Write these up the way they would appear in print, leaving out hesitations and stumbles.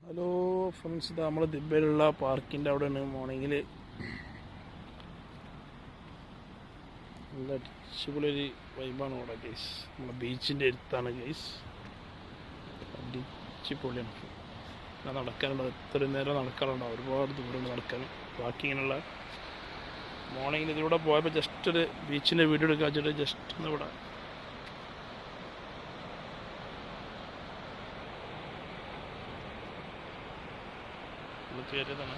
Hello friends, ഇത് നമ്മൾ ദിബയിലുള്ള പാർക്കിൻ്റെ അവിടെയാണ്. മോർണിംഗിൽ നല്ല അടിച്ചുപൊളിയൊരു വൈബാണ് ഇവിടെ ഗൈസ്. നമ്മുടെ ബീച്ചിൻ്റെ അടുത്താണ് ഗൈസ്. അടിച്ചുപൊളിയാണ്. നടക്കാനുണ്ട്, എത്ര നേരം നടക്കാനുണ്ടാവും, ഒരുപാട് ദൂരമുണ്ട് നടക്കാൻ. വാക്കിങ്ങിനുള്ള മോർണിംഗിൽ ഇതിലൂടെ പോയപ്പോൾ ജസ്റ്റ് ഒരു ബീച്ചിൻ്റെ വീഡിയോ എടുക്കാൻ വെച്ചിട്ട് ജസ്റ്റ് ഒന്ന് ഇവിടെ കയറിയതാണ്.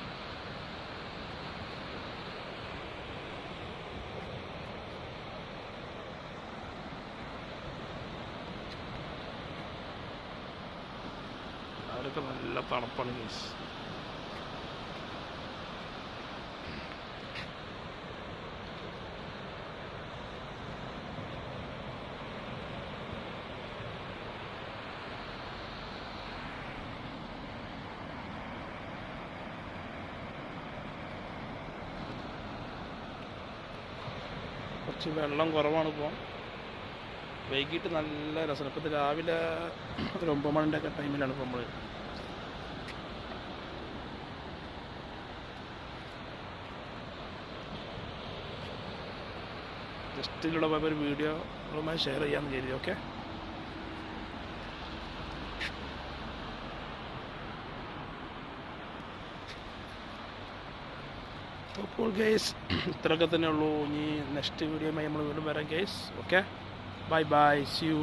അവരൊക്കെ നല്ല തണുപ്പാണ് ഗൈസ്. കുറച്ച് വെള്ളം കുറവാണ് ഇപ്പോൾ. വൈകിട്ട് നല്ല രസമാണ്. ഇപ്പോൾ ഇത് രാവിലെ ഒരു 9 മണിൻ്റെ ഒക്കെ ടൈമിലാണ് ഇപ്പോൾ നമ്മൾ. ജസ്റ്റ് ഇതിലൂടെ പോയപ്പോൾ ഒരു വീഡിയോ നിങ്ങളുമായി ഷെയർ ചെയ്യാമെന്ന് കരുതി. ഓക്കെ, അപ്പോൾ ഗൈസ് ഇത്രയൊക്കെ തന്നെ ഉള്ളൂ. ഇനി നെക്സ്റ്റ് വീഡിയോയുമായി നമ്മൾ വീണ്ടും വരാം guys. Okay, bye bye, see U.